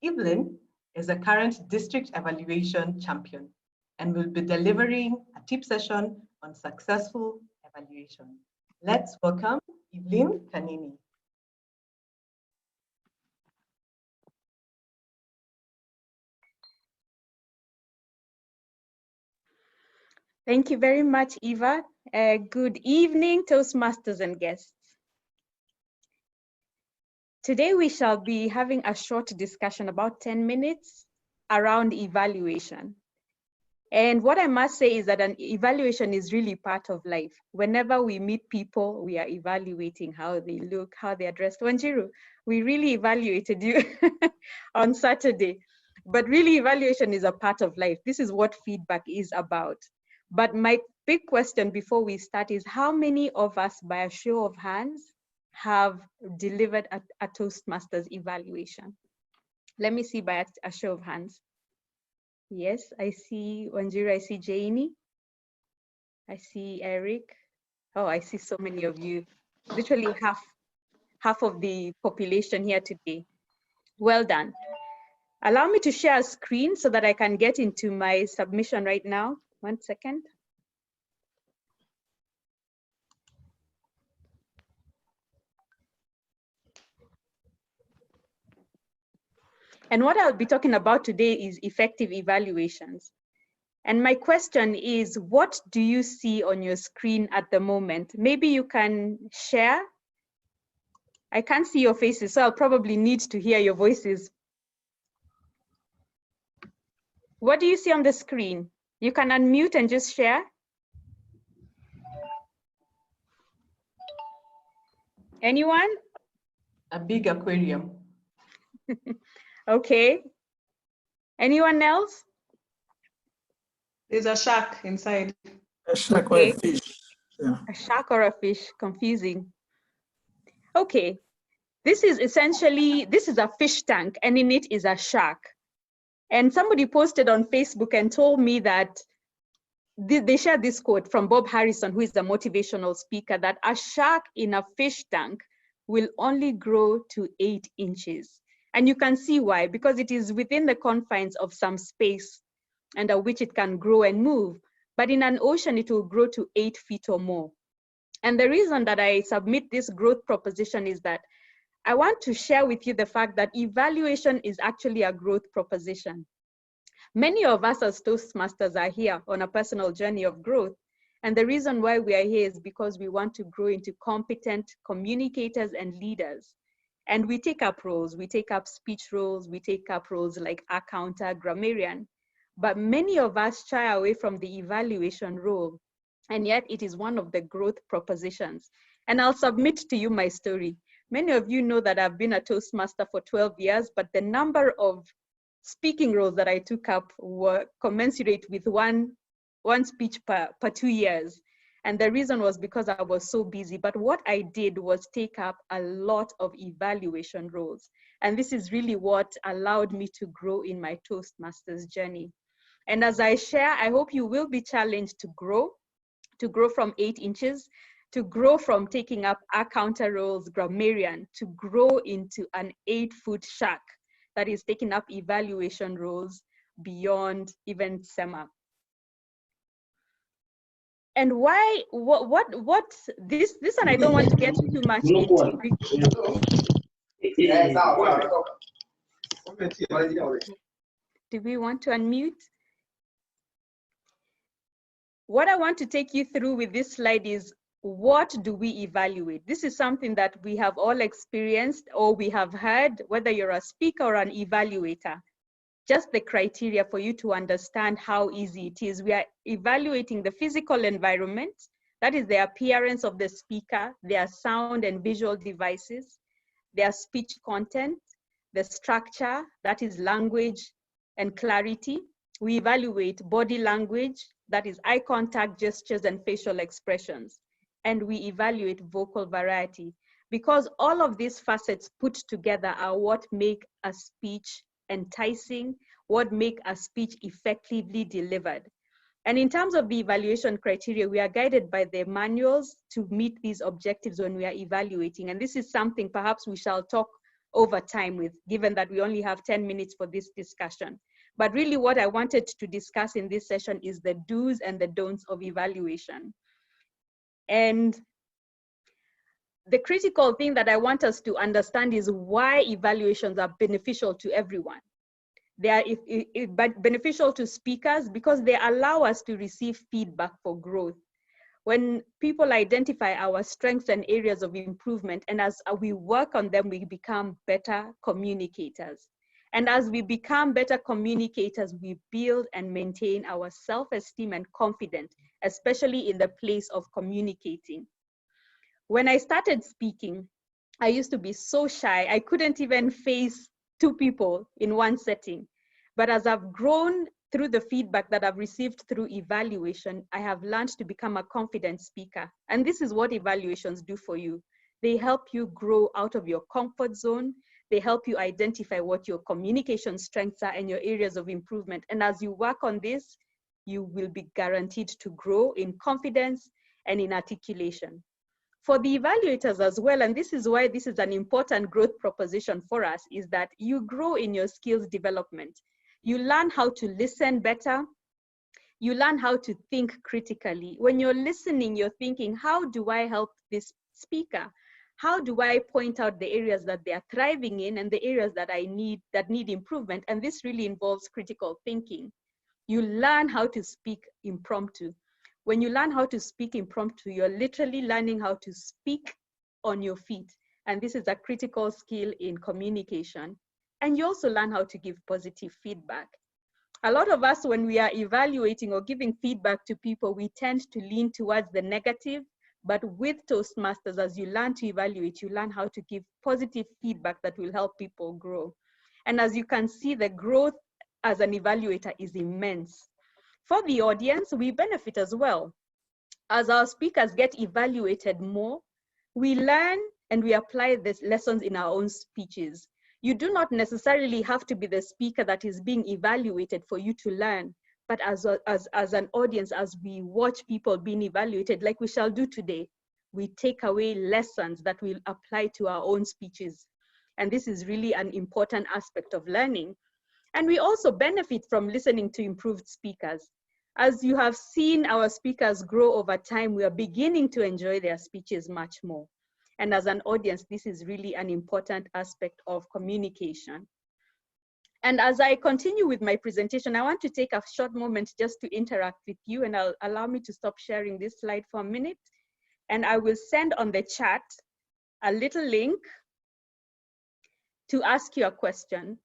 Evelyn is a current district evaluation champion and will be delivering a tip session on successful evaluation. Let's welcome Evelyn Kanini. Thank you very much, Eva. Good evening, Toastmasters and guests. Today we shall be having a short discussion, about 10 minutes, around evaluation. And what I must say is that an evaluation is really part of life. Whenever we meet people, we are evaluating how they look, how they are dressed. Wanjiru, we really evaluated you on Saturday. But really, evaluation is a part of life. This is what feedback is about. But my big question before we start is, how many of us, by a show of hands, have delivered a Toastmasters evaluation? Let me see by a show of hands. Yes, I see Wanjiru, I see Janie, I see Eric. Oh, I see so many of you. Literally half of the population here today. Well done. Allow me to share a screen so that I can get into my submission right now. 1 second. And what I'll be talking about today is effective evaluations. And my question is, what do you see on your screen at the moment? Maybe you can share. I can't see your faces, so I'll probably need to hear your voices. What do you see on the screen? You can unmute and just share. Anyone? A big aquarium. Okay. Anyone else? There's a shark inside. A shark or a fish. Yeah. A shark or a fish, confusing. Okay, this is a fish tank, and in it is a shark. And somebody posted on Facebook and told me that they shared this quote from Bob Harrison, who is a motivational speaker, that a shark in a fish tank will only grow to 8 inches. And you can see why, because it is within the confines of some space under which it can grow and move. But in an ocean, it will grow to 8 feet or more. And the reason that I submit this growth proposition is that I want to share with you the fact that evaluation is actually a growth proposition. Many of us as Toastmasters are here on a personal journey of growth. And the reason why we are here is because we want to grow into competent communicators and leaders. And we take up roles, we take up speech roles, we take up roles like accountant, grammarian. But many of us shy away from the evaluation role. And yet it is one of the growth propositions. And I'll submit to you my story. Many of you know that I've been a Toastmaster for 12 years, but the number of speaking roles that I took up were commensurate with one speech per 2 years. And the reason was because I was so busy. But what I did was take up a lot of evaluation roles. And this is really what allowed me to grow in my Toastmasters journey. And as I share, I hope you will be challenged to grow from 8 inches, to grow from taking up accountant roles, grammarian, to grow into an 8-foot shark that is taking up evaluation roles beyond even SEMA. And why, what this one I don't want to get too much into. Do we want to unmute? What I want to take you through with this slide is, what do we evaluate? This is something that we have all experienced or we have heard, whether you're a speaker or an evaluator. Just the criteria for you to understand how easy it is. We are evaluating the physical environment, that is the appearance of the speaker, their sound and visual devices, their speech content, the structure, that is language and clarity. We evaluate body language, that is eye contact, gestures, and facial expressions. And we evaluate vocal variety, because all of these facets put together are what make a speech enticing, what make a speech effectively delivered. And in terms of the evaluation criteria, we are guided by the manuals to meet these objectives when we are evaluating. And this is something perhaps we shall talk over time with, given that we only have 10 minutes for this discussion. But really what I wanted to discuss in this session is the do's and the don'ts of evaluation. And the critical thing that I want us to understand is why evaluations are beneficial to everyone. They are beneficial to speakers because they allow us to receive feedback for growth. When people identify our strengths and areas of improvement, and as we work on them, we become better communicators. And as we become better communicators, we build and maintain our self-esteem and confidence, especially in the place of communicating. When I started speaking, I used to be so shy. I couldn't even face two people in one setting. But as I've grown through the feedback that I've received through evaluation, I have learned to become a confident speaker. And this is what evaluations do for you. They help you grow out of your comfort zone. They help you identify what your communication strengths are and your areas of improvement. And as you work on this, you will be guaranteed to grow in confidence and in articulation. For the evaluators as well, and this is why this is an important growth proposition for us, is that you grow in your skills development. You learn how to listen better. You learn how to think critically. When you're listening, you're thinking, how do I help this speaker? How do I point out the areas that they are thriving in and the areas that that need improvement? And this really involves critical thinking. You learn how to speak impromptu. When you learn how to speak impromptu, you're literally learning how to speak on your feet. And this is a critical skill in communication. And you also learn how to give positive feedback. A lot of us, when we are evaluating or giving feedback to people, we tend to lean towards the negative. But with Toastmasters, as you learn to evaluate, you learn how to give positive feedback that will help people grow. And as you can see, the growth as an evaluator is immense. For the audience, we benefit as well. As our speakers get evaluated more, we learn and we apply these lessons in our own speeches. You do not necessarily have to be the speaker that is being evaluated for you to learn, but as an audience, as we watch people being evaluated, like we shall do today, we take away lessons that will apply to our own speeches. And this is really an important aspect of learning. And we also benefit from listening to improved speakers. As you have seen our speakers grow over time, we are beginning to enjoy their speeches much more. And as an audience, this is really an important aspect of communication. And as I continue with my presentation, I want to take a short moment just to interact with you, and allow me to stop sharing this slide for a minute. And I will send on the chat a little link to ask you a question.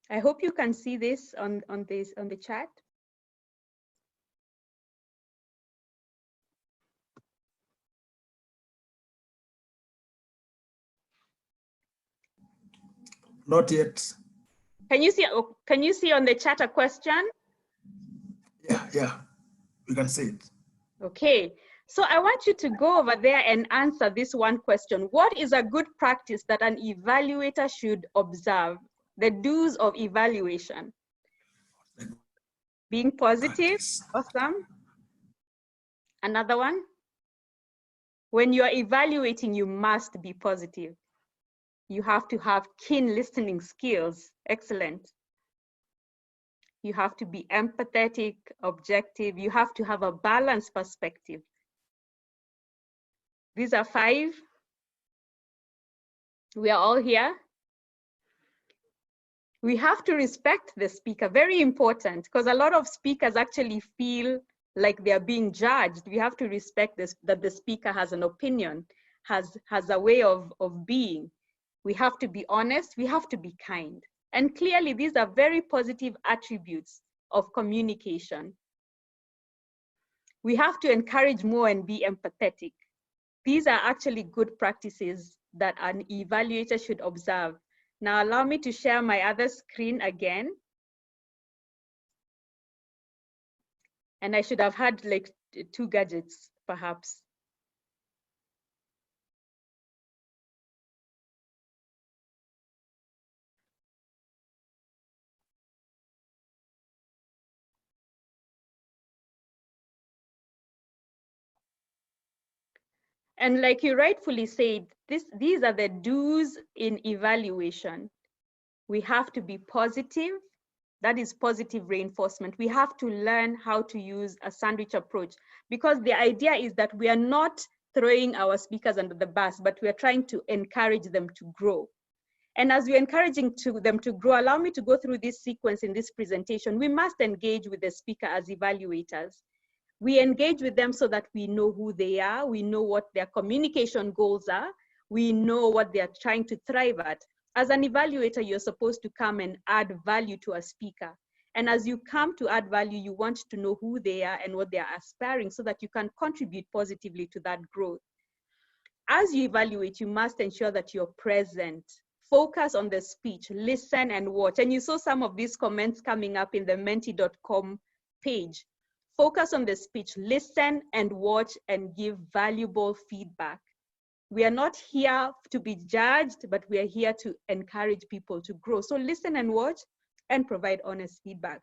I hope you can see this on the chat. Not yet. Can you see on the chat a question? Yeah, we can see it. Okay, so I want you to go over there and answer this one question. What is a good practice that an evaluator should observe? The do's of evaluation. Being positive, awesome. Another one. When you're evaluating, you must be positive. You have to have keen listening skills, excellent. You have to be empathetic, objective. You have to have a balanced perspective. These are 5. We are all here. We have to respect the speaker, very important, because a lot of speakers actually feel like they're being judged. We have to respect this, that the speaker has an opinion, has a way of being. We have to be honest, we have to be kind. And clearly, these are very positive attributes of communication. We have to encourage more and be empathetic. These are actually good practices that an evaluator should observe. Now allow me to share my other screen again. And I should have had like 2 gadgets, perhaps. And like you rightfully said, these are the do's in evaluation. We have to be positive. That is positive reinforcement. We have to learn how to use a sandwich approach, because the idea is that we are not throwing our speakers under the bus, but we are trying to encourage them to grow. And as we're encouraging them to grow, allow me to go through this sequence in this presentation. We must engage with the speaker as evaluators. We engage with them so that we know who they are, we know what their communication goals are, we know what they're trying to thrive at. As an evaluator, you're supposed to come and add value to a speaker. And as you come to add value, you want to know who they are and what they are aspiring so that you can contribute positively to that growth. As you evaluate, you must ensure that you're present. Focus on the speech, listen and watch. And you saw some of these comments coming up in the menti.com page. Focus on the speech, listen and watch, and give valuable feedback. We are not here to be judged, but we are here to encourage people to grow. So listen and watch and provide honest feedback.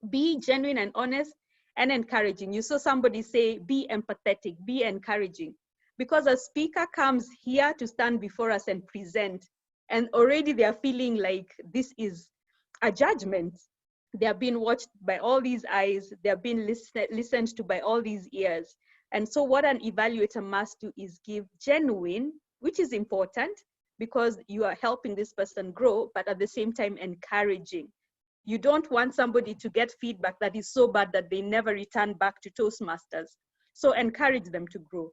Be genuine and honest and encouraging. You saw somebody say, be empathetic, be encouraging. Because a speaker comes here to stand before us and present, and already they are feeling like this is a judgment. They are being watched by all these eyes. They are being listened to by all these ears. And so what an evaluator must do is give genuine, which is important because you are helping this person grow, but at the same time encouraging. You don't want somebody to get feedback that is so bad that they never return back to Toastmasters. So encourage them to grow.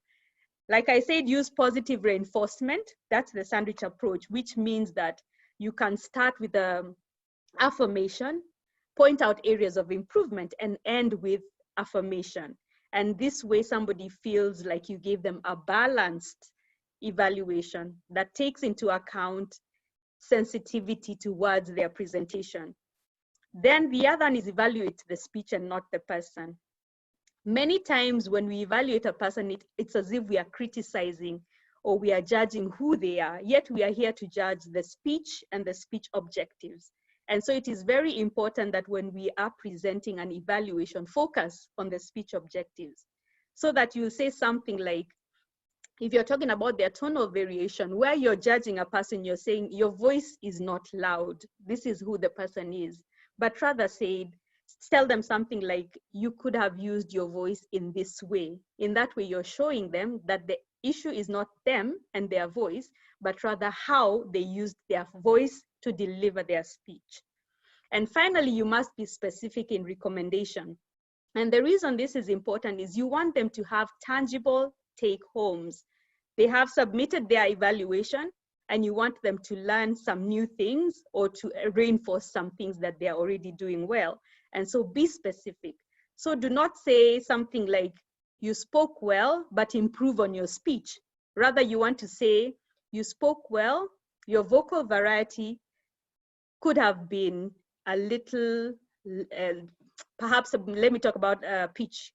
Like I said, use positive reinforcement. That's the sandwich approach, which means that you can start with an affirmation, point out areas of improvement, and end with affirmation. And this way, somebody feels like you gave them a balanced evaluation that takes into account sensitivity towards their presentation. Then the other one is evaluate the speech and not the person. Many times when we evaluate a person, it's as if we are criticizing or we are judging who they are, yet we are here to judge the speech and the speech objectives. And so it is very important that when we are presenting an evaluation, focus on the speech objectives, so that you'll say something like, if you're talking about their tonal variation, where you're judging a person, you're saying your voice is not loud. This is who the person is. But rather tell them something like, you could have used your voice in this way. In that way, you're showing them that the issue is not them and their voice, but rather how they used their voice to deliver their speech. And finally, you must be specific in recommendation. And the reason this is important is you want them to have tangible take-homes. They have submitted their evaluation, and you want them to learn some new things or to reinforce some things that they're already doing well. And so be specific. So do not say something like, you spoke well, but improve on your speech. Rather, you want to say, you spoke well, your vocal variety could have been a little, perhaps, let me talk about pitch.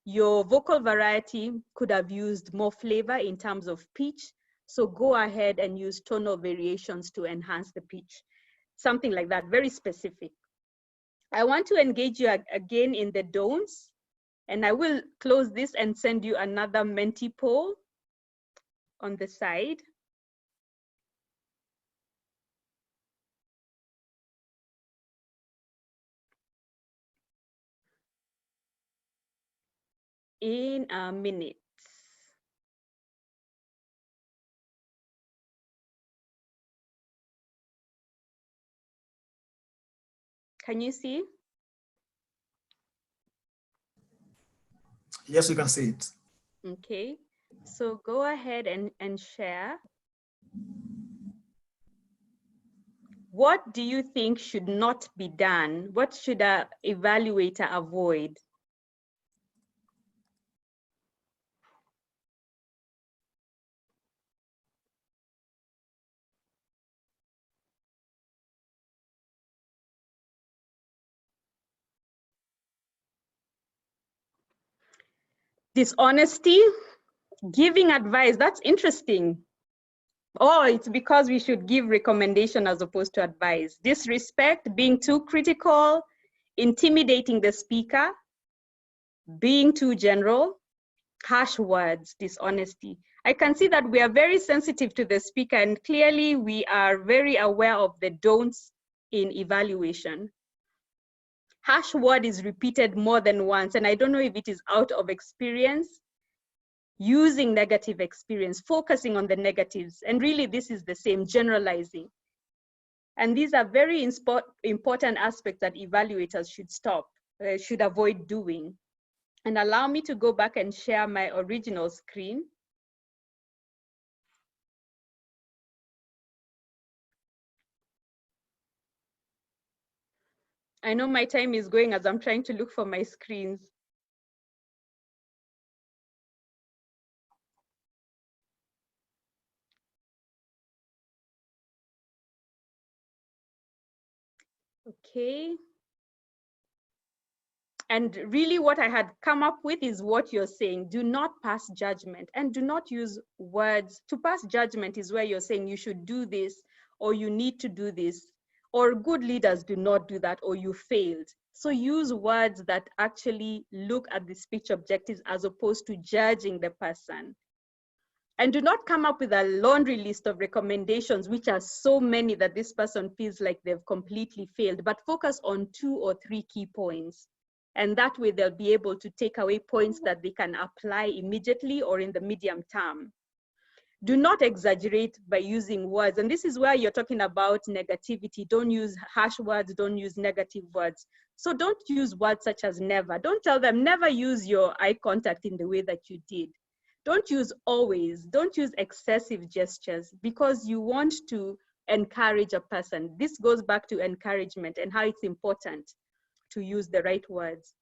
Your vocal variety could have used more flavor in terms of pitch. So go ahead and use tonal variations to enhance the pitch. Something like that, very specific. I want to engage you again in the don'ts, and I will close this and send you another Menti poll on the side. In a minute. Can you see? Yes, we can see it. Okay, so go ahead and share. What do you think should not be done? What should an evaluator avoid? Dishonesty, giving advice, that's interesting. Oh, it's because we should give recommendation as opposed to advice. Disrespect, being too critical, intimidating the speaker, being too general, harsh words, dishonesty. I can see that we are very sensitive to the speaker, and clearly we are very aware of the don'ts in evaluation. Harsh word is repeated more than once, and I don't know if it is out of experience, using negative experience, focusing on the negatives, and really this is the same, generalizing. And these are very important aspects that evaluators should avoid doing. And allow me to go back and share my original screen. I know my time is going as I'm trying to look for my screens. Okay. And really what I had come up with is what you're saying. Do not pass judgment and do not use words. To pass judgment is where you're saying you should do this or you need to do this, or good leaders do not do that, or you failed. So use words that actually look at the speech objectives as opposed to judging the person. And do not come up with a laundry list of recommendations, which are so many that this person feels like they've completely failed, but focus on 2 or 3 key points. And that way they'll be able to take away points that they can apply immediately or in the medium term. Do not exaggerate by using words. And this is where you're talking about negativity. Don't use harsh words, don't use negative words. So don't use words such as never. Don't tell them never use your eye contact in the way that you did. Don't use always, don't use excessive gestures because you want to encourage a person. This goes back to encouragement and how it's important to use the right words.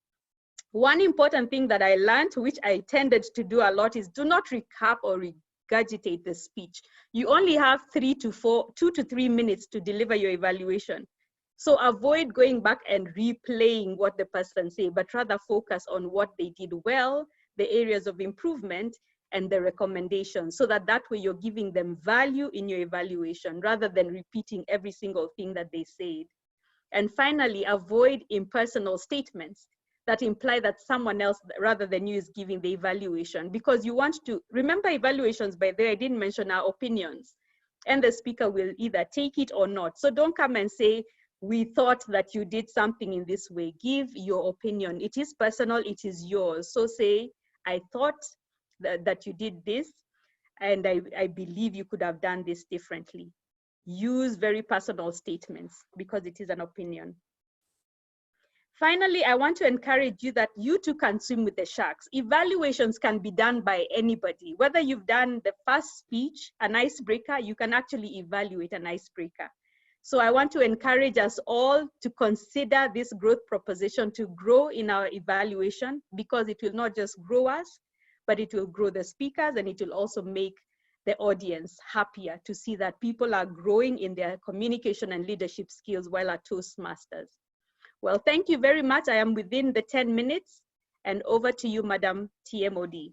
One important thing that I learned, which I tended to do a lot, is do not recap or regurgitate the speech. You only have 2 to 3 minutes to deliver your evaluation. So avoid going back and replaying what the person said, but rather focus on what they did well, the areas of improvement, and the recommendations, so that way you're giving them value in your evaluation rather than repeating every single thing that they said. And finally, avoid impersonal statements that imply that someone else rather than you is giving the evaluation, because you want to, remember evaluations, by the way, I didn't mention our opinions, and the speaker will either take it or not. So don't come and say, we thought that you did something in this way. Give your opinion. It is personal, it is yours. So say, I thought that you did this, and I believe you could have done this differently. Use very personal statements because it is an opinion. Finally, I want to encourage you that you too can swim with the sharks. Evaluations can be done by anybody. Whether you've done the first speech, an icebreaker, you can actually evaluate an icebreaker. So I want to encourage us all to consider this growth proposition to grow in our evaluation, because it will not just grow us, but it will grow the speakers, and it will also make the audience happier to see that people are growing in their communication and leadership skills while at Toastmasters. Well, thank you very much. I am within the 10 minutes, and over to you, Madam TMOD.